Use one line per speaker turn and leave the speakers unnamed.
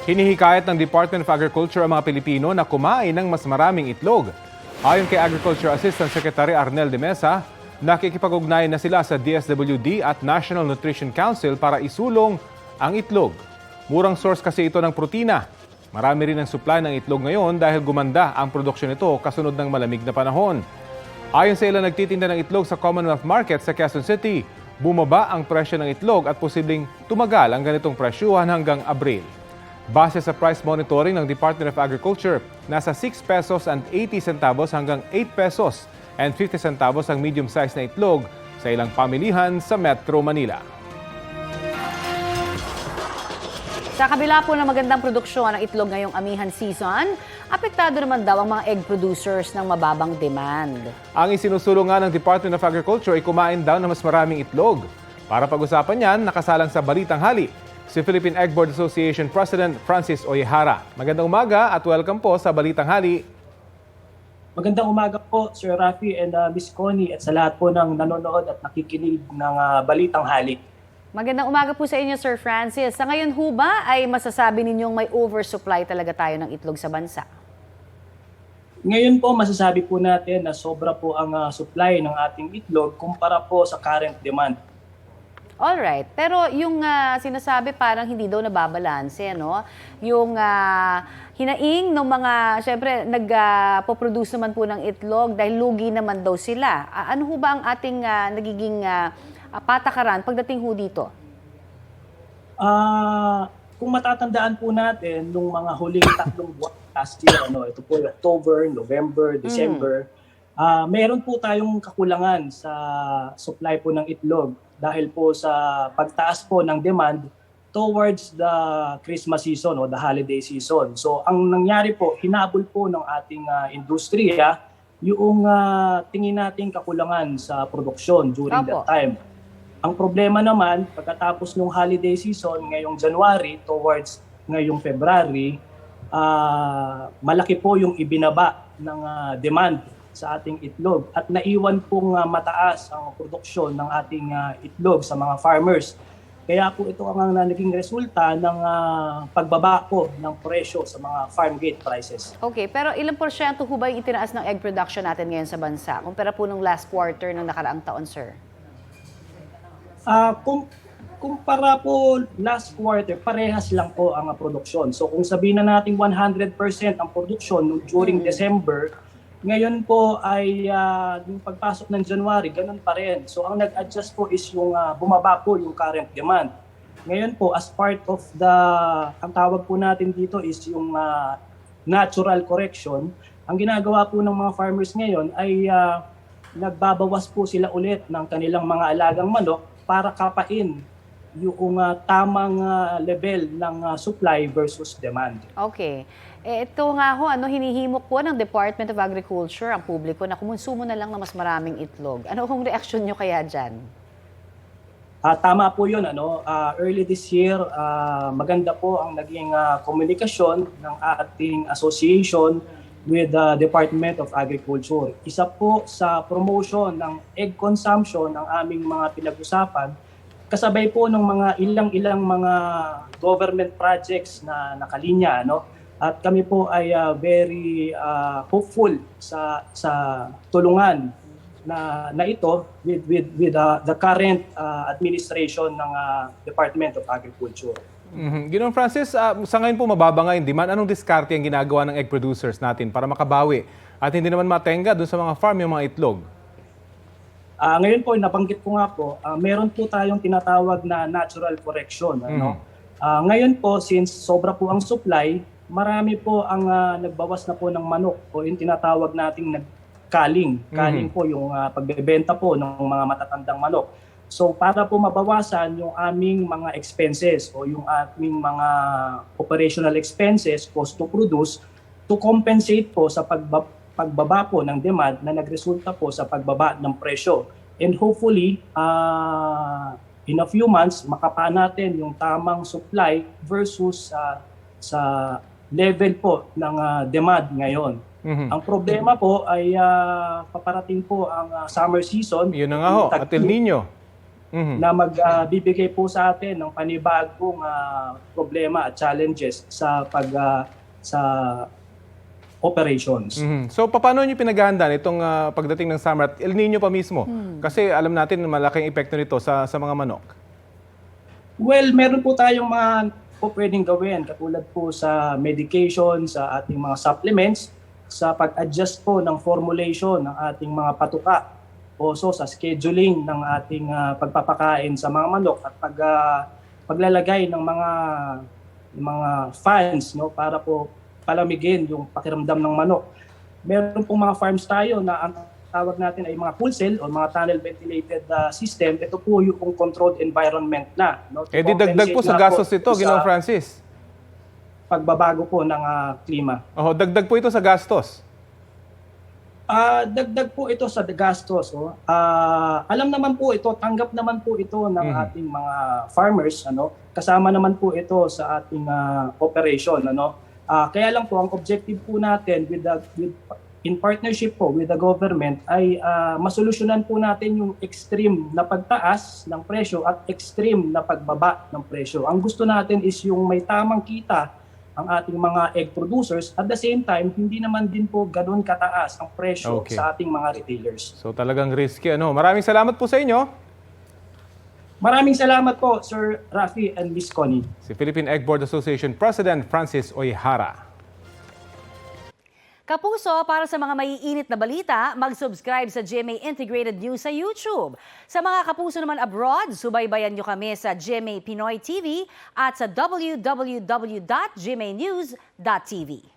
Hinihikayat ng Department of Agriculture ang mga Pilipino na kumain ng mas maraming itlog. Ayon kay Agriculture Assistant Secretary Arnel de Mesa, nakikipag-ugnayan na sila sa DSWD at National Nutrition Council para isulong ang itlog. Murang source kasi ito ng protina. Marami rin ang supply ng itlog ngayon dahil gumanda ang produksyon nito kasunod ng malamig na panahon. Ayon sa ilang nagtitinda ng itlog sa Commonwealth Market sa Quezon City, bumaba ang presyo ng itlog at posibleng tumagal ang ganitong presyuhan hanggang Abril. Base sa price monitoring ng Department of Agriculture, nasa 6 pesos and 80 centavos hanggang 8 pesos and 50 centavos ang medium size na itlog sa ilang pamilihan sa Metro Manila.
Sa kabila po ng magandang produksyon ng itlog ngayong amihan season, apektado naman daw ang mga egg producers ng mababang demand.
Ang isinusulong nga ng Department of Agriculture ay kumain daw ng mas maraming itlog. Para pag-usapan yan, nakasalang sa Balitang Hali si Philippine Egg Board Association President Francis Oyehara. Magandang umaga at welcome po sa Balitang Hali.
Magandang umaga po, Sir Rafi and Miss Connie at sa lahat po ng nanonood at nakikinig ng Balitang Hali.
Magandang umaga po sa inyo, Sir Francis. Sa ngayon ho ba ay masasabi ninyong may oversupply talaga tayo ng itlog sa bansa?
Ngayon po, masasabi po natin na sobra po ang supply ng ating itlog kumpara po sa current demand.
Alright, pero yung sinasabi parang hindi daw nababalanse, no? Yung hinaing ng mga, syempre, nagpo-produce naman po ng itlog dahil lugi naman daw sila. Ano ho ba ang ating nagiging patakaran pagdating ho dito?
Kung matatandaan po natin, nung mga huling 3 buwan last year, ito po October, November, December, meron po tayong kakulangan sa supply po ng itlog dahil po sa pagtaas po ng demand towards the Christmas season o the holiday season. So ang nangyari po, hinabol po ng ating industriya yung tingin nating kakulangan sa produksyon during that time. Ang problema naman, pagkatapos ng holiday season ngayong January towards ngayong February, malaki po yung ibinaba ng demand sa ating itlog at naiwan pong mataas ang produksyon ng ating itlog sa mga farmers. Kaya po ito ang naging resulta ng pagbaba po ng presyo sa mga farm gate prices.
Okay, pero ilang porsyento ho ba yung itinaas ng egg production natin ngayon sa bansa kumpara po nung last quarter ng nakaraang taon, sir?
Kumpara po last quarter, parehas lang po ang produksyon. So kung sabihin na natin 100% ang produksyon during December, ngayon po ay yung pagpasok ng January, ganun pa rin. So ang nag-adjust po is yung bumaba po yung current demand. Ngayon po as part of ang tawag po natin dito is yung natural correction. Ang ginagawa po ng mga farmers ngayon ay nagbabawas po sila ulit ng kanilang mga alagang manok para kapain yung tamang level ng supply versus demand.
Okay. Ito nga ho, hinihimok po ng Department of Agriculture ang publiko na kumonsumo na lang ng mas maraming itlog. Ano kung reaksyon nyo kaya dyan?
Tama po yun. Early this year, maganda po ang naging komunikasyon ng ating association with the Department of Agriculture. Isa po sa promotion ng egg consumption ng aming mga pinag-usapan, kasabay po ng mga ilang mga government projects na nakalinya. At kami po ay very hopeful sa tulungan na ito with the current administration ng Department of Agriculture.
Ginoong Francis, sa ngayon po mababa nga yung demand. Anong diskarte ang ginagawa ng egg producers natin para makabawi at hindi naman matenga doon sa mga farm yung mga itlog?
Ngayon po, nabanggit ko nga po, meron po tayong tinatawag na natural correction. Ngayon po, since sobra po ang supply, marami po ang nagbawas na po ng manok o yung tinatawag nating nagkaling. Kaling po yung pagbebenta po ng mga matatandang manok. So para po mabawasan yung aming mga expenses o yung aming mga operational expenses, cost to produce, to compensate po sa pagbaba po ng demand na nagresulta po sa pagbaba ng presyo. And hopefully, in a few months, makapa natin yung tamang supply versus sa level po ng demand ngayon. Ang problema po ay paparating po ang summer season.
Yun na nga ho, at El Nino.
na magbibigay po sa atin ng panibagong problema at challenges sa sa operations.
So paano niyo pinaghahandaan itong pagdating ng summer at El Nino pa mismo? Kasi alam natin malaking epekto nito sa mga manok.
Well, meron po tayong mga pwedeng gawin katulad po sa medication, sa ating mga supplements, sa pag-adjust po ng formulation ng ating mga patuka, also sa scheduling ng ating pagpapakain sa mga manok at paglalagay ng mga fans, no, para po palamigin yung pakiramdam ng manok. Meron pong mga farms tayo na ang tawag natin ay mga cool cell o mga tunnel ventilated system. Ito po yung controlled environment na. No,
Eh di dagdag po sa gastos ito, Ginoong Francis.
Pagbabago po ng klima.
Dagdag po ito sa gastos.
Dagdag po ito sa gastos. Alam naman po ito, tanggap naman po ito ng ating mga farmers. Kasama naman po ito sa ating operation. Kaya lang po, ang objective po natin in partnership po with the government ay masolusyonan po natin yung extreme na pagtaas ng presyo at extreme na pagbaba ng presyo. Ang gusto natin is yung may tamang kita ang ating mga egg producers. At the same time, hindi naman din po ganun kataas ang presyo sa ating mga retailers.
So talagang risky. Maraming salamat po sa inyo.
Maraming salamat po, Sir Rafi and Miss Connie.
Si Philippine Egg Board Association President Francis Oyhara.
Kapuso, para sa mga maiinit na balita, mag-subscribe sa GMA Integrated News sa YouTube. Sa mga kapuso naman abroad, subaybayan nyo kami sa GMA Pinoy TV at sa www.gmanews.tv.